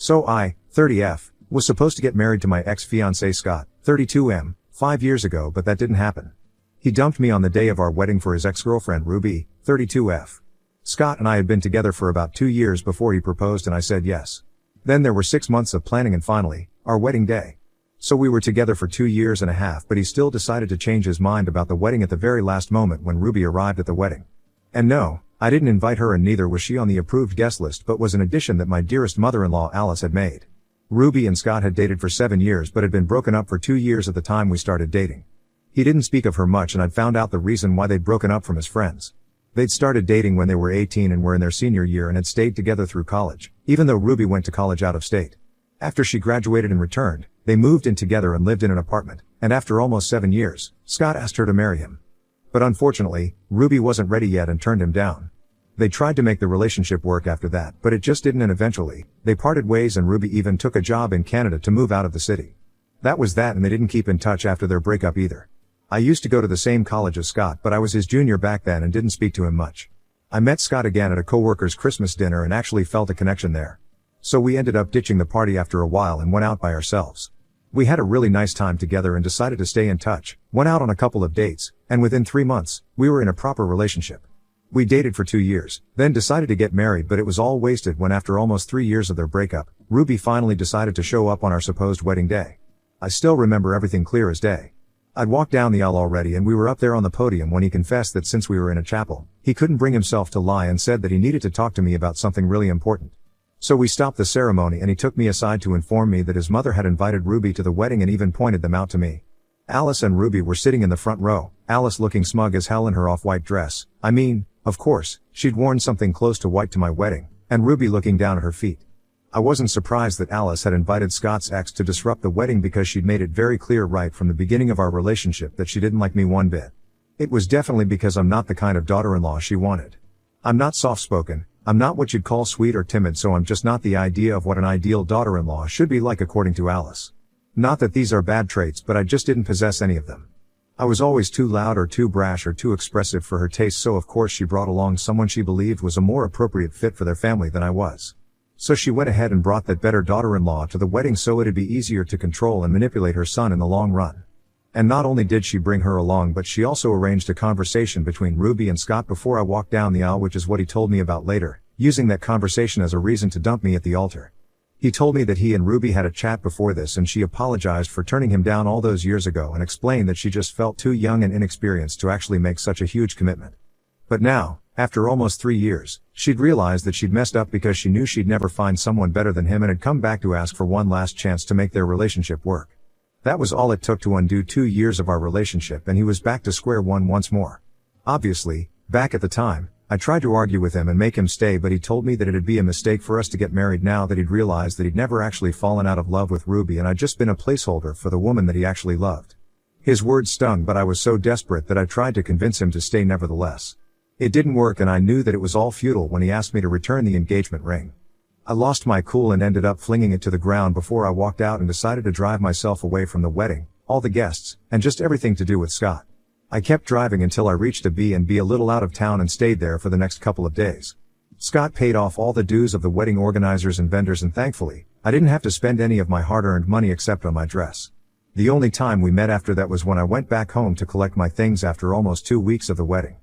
So I, 30F, was supposed to get married to my ex-fiancé Scott, 32M, 5 years ago, but that didn't happen. He dumped me on the day of our wedding for his ex-girlfriend Ruby, 32F. Scott and I had been together for about 2 years before he proposed and I said yes. Then there were 6 months of planning and finally, our wedding day. So we were together for 2 years and a half, but he still decided to change his mind about the wedding at the very last moment when Ruby arrived at the wedding. And no, I didn't invite her and neither was she on the approved guest list, but was an addition that my dearest mother-in-law Alice had made. Ruby and Scott had dated for 7 years but had been broken up for 2 years at the time we started dating. He didn't speak of her much and I'd found out the reason why they'd broken up from his friends. They'd started dating when they were 18 and were in their senior year and had stayed together through college, even though Ruby went to college out of state. After she graduated and returned, they moved in together and lived in an apartment, and after almost 7 years, Scott asked her to marry him. But unfortunately, Ruby wasn't ready yet and turned him down. They tried to make the relationship work after that, but it just didn't and eventually, they parted ways and Ruby even took a job in Canada to move out of the city. That was that and they didn't keep in touch after their breakup either. I used to go to the same college as Scott, but I was his junior back then and didn't speak to him much. I met Scott again at a coworker's Christmas dinner and actually felt a connection there. So we ended up ditching the party after a while and went out by ourselves. We had a really nice time together and decided to stay in touch, went out on a couple of dates, and within 3 months, we were in a proper relationship. We dated for 2 years, then decided to get married, but it was all wasted when after almost 3 years of their breakup, Ruby finally decided to show up on our supposed wedding day. I still remember everything clear as day. I'd walked down the aisle already and we were up there on the podium when he confessed that since we were in a chapel, he couldn't bring himself to lie and said that he needed to talk to me about something really important. So we stopped the ceremony and he took me aside to inform me that his mother had invited Ruby to the wedding and even pointed them out to me. Alice and Ruby were sitting in the front row, Alice looking smug as hell in her off-white dress. I mean, of course, she'd worn something close to white to my wedding, and Ruby looking down at her feet. I wasn't surprised that Alice had invited Scott's ex to disrupt the wedding because she'd made it very clear right from the beginning of our relationship that she didn't like me one bit. It was definitely because I'm not the kind of daughter-in-law she wanted. I'm not soft-spoken, I'm not what you'd call sweet or timid, so I'm just not the idea of what an ideal daughter-in-law should be like according to Alice. Not that these are bad traits, but I just didn't possess any of them. I was always too loud or too brash or too expressive for her taste, so of course she brought along someone she believed was a more appropriate fit for their family than I was. So she went ahead and brought that better daughter-in-law to the wedding so it'd be easier to control and manipulate her son in the long run. And not only did she bring her along, but she also arranged a conversation between Ruby and Scott before I walked down the aisle, which is what he told me about later, using that conversation as a reason to dump me at the altar. He told me that he and Ruby had a chat before this and she apologized for turning him down all those years ago and explained that she just felt too young and inexperienced to actually make such a huge commitment. But now, after almost 3 years, she'd realized that she'd messed up because she knew she'd never find someone better than him and had come back to ask for one last chance to make their relationship work. That was all it took to undo 2 years of our relationship and he was back to square one once more. Obviously, back at the time, I tried to argue with him and make him stay, but he told me that it'd be a mistake for us to get married now that he'd realized that he'd never actually fallen out of love with Ruby and I'd just been a placeholder for the woman that he actually loved. His words stung, but I was so desperate that I tried to convince him to stay nevertheless. It didn't work and I knew that it was all futile when he asked me to return the engagement ring. I lost my cool and ended up flinging it to the ground before I walked out and decided to drive myself away from the wedding, all the guests, and just everything to do with Scott. I kept driving until I reached a B&B a little out of town and stayed there for the next couple of days. Scott paid off all the dues of the wedding organizers and vendors and thankfully, I didn't have to spend any of my hard-earned money except on my dress. The only time we met after that was when I went back home to collect my things after almost 2 weeks of the wedding.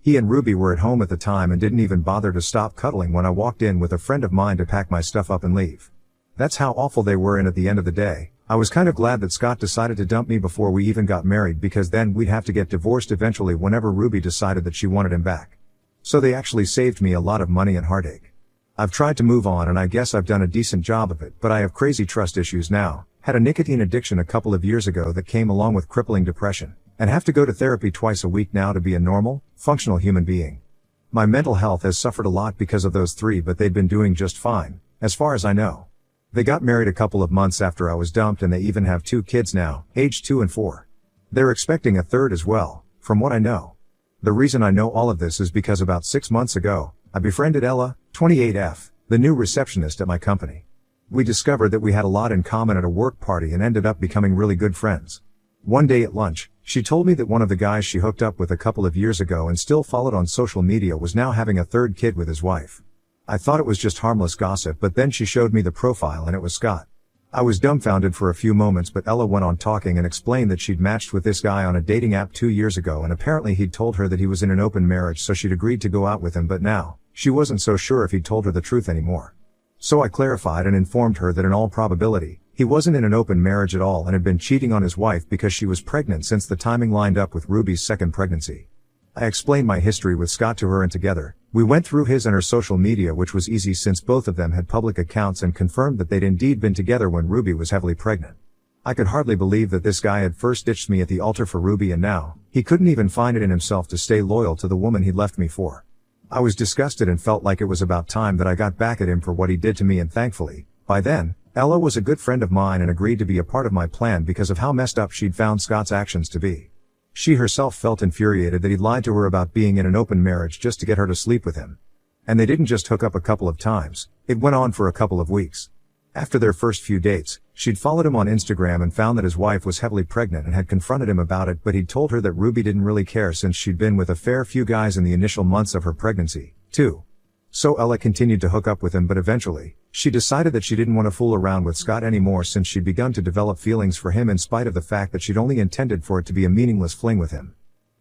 He and Ruby were at home at the time and didn't even bother to stop cuddling when I walked in with a friend of mine to pack my stuff up and leave. That's how awful they were, and at the end of the day, I was kind of glad that Scott decided to dump me before we even got married, because then we'd have to get divorced eventually whenever Ruby decided that she wanted him back. So they actually saved me a lot of money and heartache. I've tried to move on and I guess I've done a decent job of it, but I have crazy trust issues now, had a nicotine addiction a couple of years ago that came along with crippling depression, and have to go to therapy twice a week now to be a normal, functional human being. My mental health has suffered a lot because of those three, but they've been doing just fine, as far as I know. They got married a couple of months after I was dumped and they even have 2 kids now, aged 2 and 4. They're expecting a third as well, from what I know. The reason I know all of this is because about 6 months ago, I befriended Ella, 28F, the new receptionist at my company. We discovered that we had a lot in common at a work party and ended up becoming really good friends. One day at lunch, she told me that one of the guys she hooked up with a couple of years ago and still followed on social media was now having a third kid with his wife. I thought it was just harmless gossip, but then she showed me the profile and it was Scott. I was dumbfounded for a few moments, but Ella went on talking and explained that she'd matched with this guy on a dating app 2 years ago, and apparently he'd told her that he was in an open marriage, so she'd agreed to go out with him, but now, she wasn't so sure if he'd told her the truth anymore. So I clarified and informed her that in all probability, he wasn't in an open marriage at all and had been cheating on his wife because she was pregnant, since the timing lined up with Ruby's second pregnancy. I explained my history with Scott to her, and together, we went through his and her social media, which was easy since both of them had public accounts, and confirmed that they'd indeed been together when Ruby was heavily pregnant. I could hardly believe that this guy had first ditched me at the altar for Ruby, and now, he couldn't even find it in himself to stay loyal to the woman he'd left me for. I was disgusted and felt like it was about time that I got back at him for what he did to me, and thankfully, by then, Ella was a good friend of mine and agreed to be a part of my plan because of how messed up she'd found Scott's actions to be. She herself felt infuriated that he'd lied to her about being in an open marriage just to get her to sleep with him. And they didn't just hook up a couple of times, it went on for a couple of weeks. After their first few dates, she'd followed him on Instagram and found that his wife was heavily pregnant and had confronted him about it, but he'd told her that Ruby didn't really care since she'd been with a fair few guys in the initial months of her pregnancy, too. So Ella continued to hook up with him, but eventually, she decided that she didn't want to fool around with Scott anymore, since she'd begun to develop feelings for him in spite of the fact that she'd only intended for it to be a meaningless fling with him.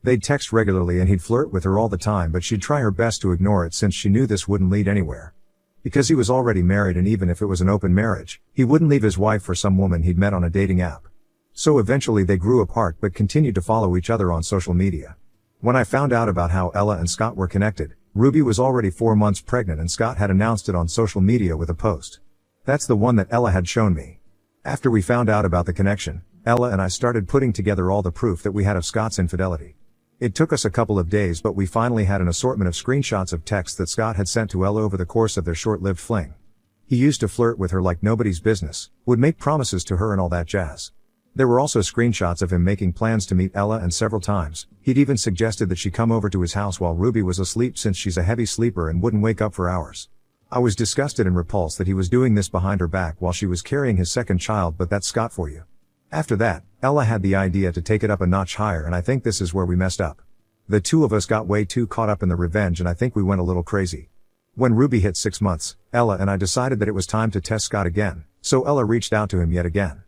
They'd text regularly and he'd flirt with her all the time, but she'd try her best to ignore it since she knew this wouldn't lead anywhere. Because he was already married, and even if it was an open marriage, he wouldn't leave his wife for some woman he'd met on a dating app. So eventually they grew apart but continued to follow each other on social media. When I found out about how Ella and Scott were connected, Ruby was already 4 months pregnant and Scott had announced it on social media with a post. That's the one that Ella had shown me. After we found out about the connection, Ella and I started putting together all the proof that we had of Scott's infidelity. It took us a couple of days, but we finally had an assortment of screenshots of texts that Scott had sent to Ella over the course of their short-lived fling. He used to flirt with her like nobody's business, would make promises to her and all that jazz. There were also screenshots of him making plans to meet Ella, and several times, he'd even suggested that she come over to his house while Ruby was asleep, since she's a heavy sleeper and wouldn't wake up for hours. I was disgusted and repulsed that he was doing this behind her back while she was carrying his second child, but that's Scott for you. After that, Ella had the idea to take it up a notch higher, and I think this is where we messed up. The two of us got way too caught up in the revenge, and I think we went a little crazy. When Ruby hit 6 months, Ella and I decided that it was time to test Scott again, so Ella reached out to him yet again.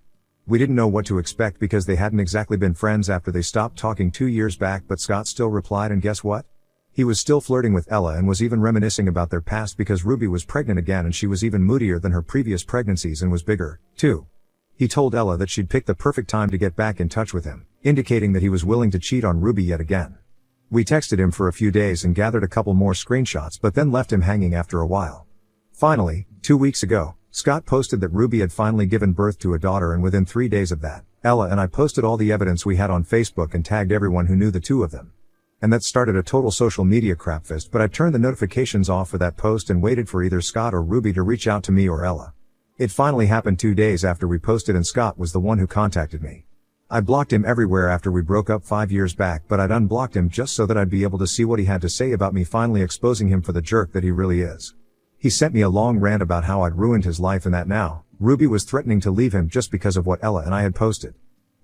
We didn't know what to expect because they hadn't exactly been friends after they stopped talking 2 years back, but Scott still replied, and guess what? He was still flirting with Ella and was even reminiscing about their past because Ruby was pregnant again, and she was even moodier than her previous pregnancies and was bigger, too. He told Ella that she'd picked the perfect time to get back in touch with him, indicating that he was willing to cheat on Ruby yet again. We texted him for a few days and gathered a couple more screenshots, but then left him hanging after a while. Finally, 2 weeks ago, Scott posted that Ruby had finally given birth to a daughter, and within 3 days of that, Ella and I posted all the evidence we had on Facebook and tagged everyone who knew the two of them. And that started a total social media crapfest, but I turned the notifications off for that post and waited for either Scott or Ruby to reach out to me or Ella. It finally happened 2 days after we posted, and Scott was the one who contacted me. I blocked him everywhere after we broke up 5 years back, but I'd unblocked him just so that I'd be able to see what he had to say about me, finally exposing him for the jerk that he really is. He sent me a long rant about how I'd ruined his life and that now, Ruby was threatening to leave him just because of what Ella and I had posted.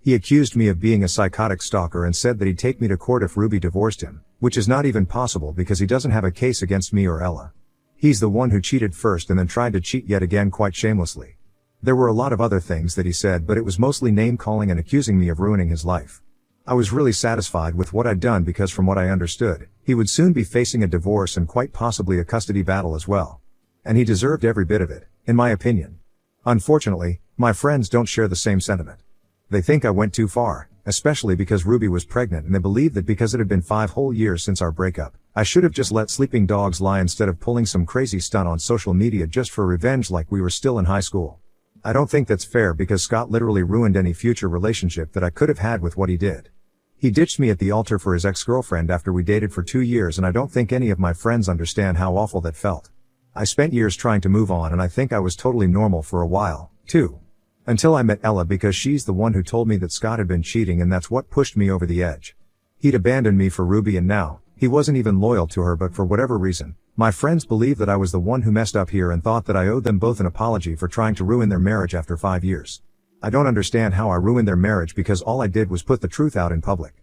He accused me of being a psychotic stalker and said that he'd take me to court if Ruby divorced him, which is not even possible because he doesn't have a case against me or Ella. He's the one who cheated first and then tried to cheat yet again quite shamelessly. There were a lot of other things that he said, but it was mostly name-calling and accusing me of ruining his life. I was really satisfied with what I'd done because from what I understood, he would soon be facing a divorce and quite possibly a custody battle as well. And he deserved every bit of it, in my opinion. Unfortunately, my friends don't share the same sentiment. They think I went too far, especially because Ruby was pregnant, and they believe that because it had been 5 whole years since our breakup, I should have just let sleeping dogs lie instead of pulling some crazy stunt on social media just for revenge like we were still in high school. I don't think that's fair because Scott literally ruined any future relationship that I could have had with what he did. He ditched me at the altar for his ex-girlfriend after we dated for 2 years, and I don't think any of my friends understand how awful that felt. I spent years trying to move on, and I think I was totally normal for a while, too. Until I met Ella, because she's the one who told me that Scott had been cheating, and that's what pushed me over the edge. He'd abandoned me for Ruby, and now, he wasn't even loyal to her, but for whatever reason, my friends believed that I was the one who messed up here and thought that I owed them both an apology for trying to ruin their marriage after 5 years. I don't understand how I ruined their marriage because all I did was put the truth out in public.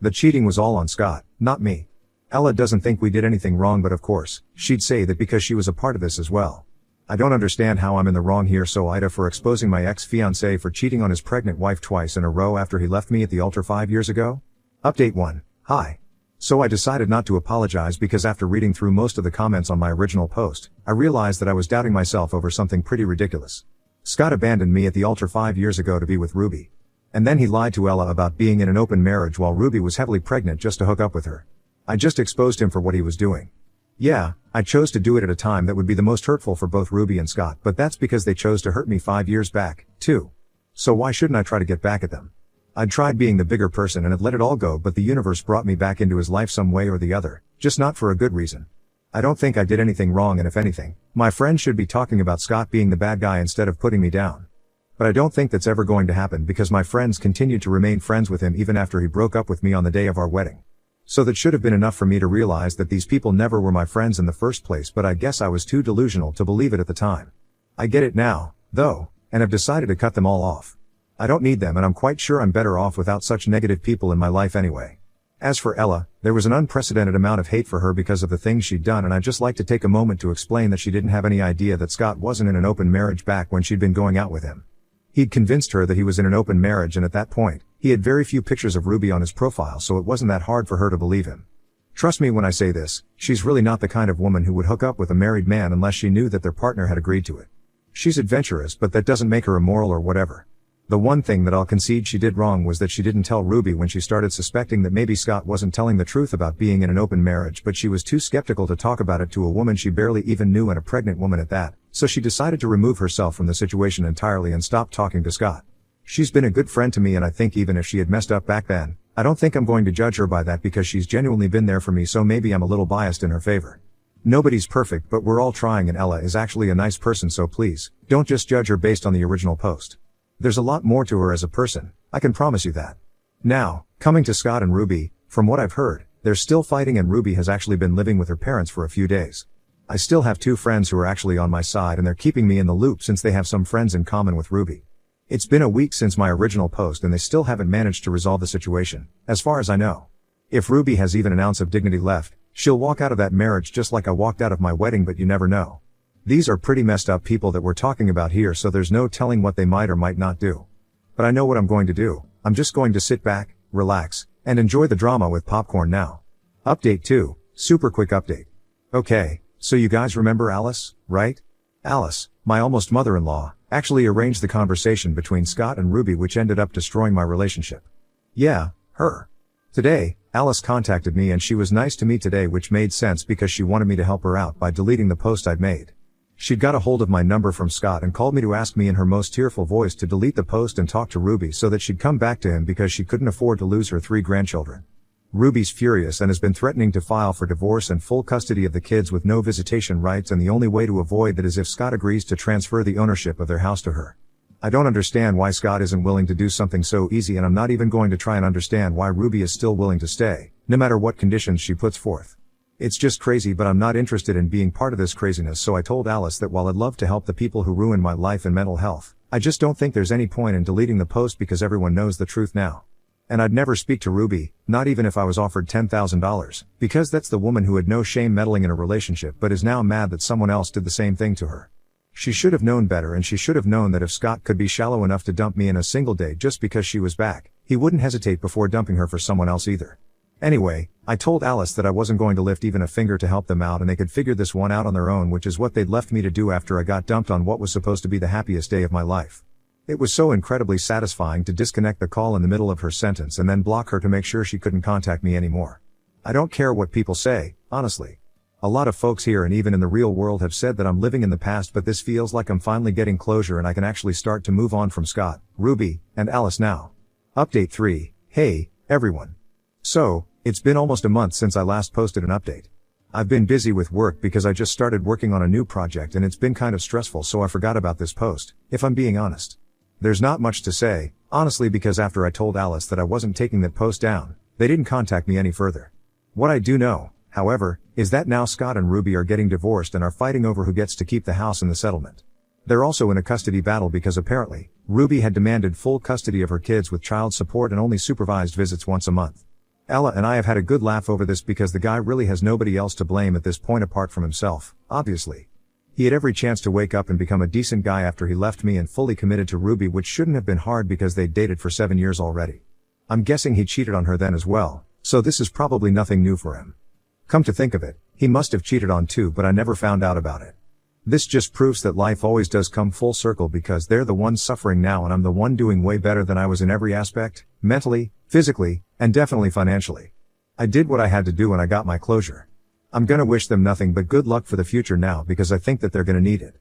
The cheating was all on Scott, not me. Ella doesn't think we did anything wrong, but of course, she'd say that because she was a part of this as well. I don't understand how I'm in the wrong here, so Ida for exposing my ex-fiancé for cheating on his pregnant wife twice in a row after he left me at the altar 5 years ago? Update 1. Hi. So I decided not to apologize because after reading through most of the comments on my original post, I realized that I was doubting myself over something pretty ridiculous. Scott abandoned me at the altar 5 years ago to be with Ruby. And then he lied to Ella about being in an open marriage while Ruby was heavily pregnant just to hook up with her. I just exposed him for what he was doing. Yeah, I chose to do it at a time that would be the most hurtful for both Ruby and Scott, but that's because they chose to hurt me 5 years back, too. So why shouldn't I try to get back at them? I'd tried being the bigger person and had let it all go, but the universe brought me back into his life some way or the other, just not for a good reason. I don't think I did anything wrong, and if anything, my friends should be talking about Scott being the bad guy instead of putting me down. But I don't think that's ever going to happen because my friends continued to remain friends with him even after he broke up with me on the day of our wedding. So that should have been enough for me to realize that these people never were my friends in the first place, but I guess I was too delusional to believe it at the time. I get it now, though, and have decided to cut them all off. I don't need them, and I'm quite sure I'm better off without such negative people in my life anyway. As for Ella, there was an unprecedented amount of hate for her because of the things she'd done, and I'd just like to take a moment to explain that she didn't have any idea that Scott wasn't in an open marriage back when she'd been going out with him. He'd convinced her that he was in an open marriage, and at that point, he had very few pictures of Ruby on his profile, so it wasn't that hard for her to believe him. Trust me when I say this, she's really not the kind of woman who would hook up with a married man unless she knew that their partner had agreed to it. She's adventurous, but that doesn't make her immoral or whatever. The one thing that I'll concede she did wrong was that she didn't tell Ruby when she started suspecting that maybe Scott wasn't telling the truth about being in an open marriage, but she was too skeptical to talk about it to a woman she barely even knew, and a pregnant woman at that, so she decided to remove herself from the situation entirely and stop talking to Scott. She's been a good friend to me, and I think even if she had messed up back then, I don't think I'm going to judge her by that because she's genuinely been there for me, so maybe I'm a little biased in her favor. Nobody's perfect, but we're all trying, and Ella is actually a nice person, so please, don't just judge her based on the original post. There's a lot more to her as a person, I can promise you that. Now, coming to Scott and Ruby, from what I've heard, they're still fighting, and Ruby has actually been living with her parents for a few days. I still have 2 friends who are actually on my side, and they're keeping me in the loop since they have some friends in common with Ruby. It's been a week since my original post, and they still haven't managed to resolve the situation, as far as I know. If Ruby has even an ounce of dignity left, she'll walk out of that marriage just like I walked out of my wedding, but you never know. These are pretty messed up people that we're talking about here, so there's no telling what they might or might not do. But I know what I'm going to do. I'm just going to sit back, relax, and enjoy the drama with popcorn now. Update 2, super quick update. Okay, so you guys remember Alice, right? Alice, my almost mother-in-law, actually arranged the conversation between Scott and Ruby, which ended up destroying my relationship. Yeah, her. Today, Alice contacted me, and she was nice to me today, which made sense because she wanted me to help her out by deleting the post I'd made. She'd got a hold of my number from Scott and called me to ask me in her most tearful voice to delete the post and talk to Ruby so that she'd come back to him because she couldn't afford to lose her 3 grandchildren. Ruby's furious and has been threatening to file for divorce and full custody of the kids with no visitation rights, and the only way to avoid that is if Scott agrees to transfer the ownership of their house to her. I don't understand why Scott isn't willing to do something so easy, and I'm not even going to try and understand why Ruby is still willing to stay, no matter what conditions she puts forth. It's just crazy, but I'm not interested in being part of this craziness, so I told Alice that while I'd love to help the people who ruin my life and mental health, I just don't think there's any point in deleting the post because everyone knows the truth now. And I'd never speak to Ruby, not even if I was offered $10,000, because that's the woman who had no shame meddling in a relationship but is now mad that someone else did the same thing to her. She should have known better, and she should have known that if Scott could be shallow enough to dump me in a single day just because she was back, he wouldn't hesitate before dumping her for someone else either. Anyway, I told Alice that I wasn't going to lift even a finger to help them out, and they could figure this one out on their own, which is what they'd left me to do after I got dumped on what was supposed to be the happiest day of my life. It was so incredibly satisfying to disconnect the call in the middle of her sentence and then block her to make sure she couldn't contact me anymore. I don't care what people say, honestly. A lot of folks here and even in the real world have said that I'm living in the past, but this feels like I'm finally getting closure and I can actually start to move on from Scott, Ruby, and Alice now. Update 3, hey, everyone. So, it's been almost a month since I last posted an update. I've been busy with work because I just started working on a new project and it's been kind of stressful, so I forgot about this post, if I'm being honest. There's not much to say, honestly, because after I told Alice that I wasn't taking that post down, they didn't contact me any further. What I do know, however, is that now Scott and Ruby are getting divorced and are fighting over who gets to keep the house and the settlement. They're also in a custody battle because apparently, Ruby had demanded full custody of her kids with child support and only supervised visits once a month. Ella and I have had a good laugh over this because the guy really has nobody else to blame at this point apart from himself, obviously. He had every chance to wake up and become a decent guy after he left me and fully committed to Ruby, which shouldn't have been hard because they'd dated for 7 years already. I'm guessing he cheated on her then as well, so this is probably nothing new for him. Come to think of it, he must have cheated on too, but I never found out about it. This just proves that life always does come full circle because they're the ones suffering now and I'm the one doing way better than I was in every aspect, mentally, physically, and definitely financially. I did what I had to do and I got my closure. I'm gonna wish them nothing but good luck for the future now because I think that they're gonna need it.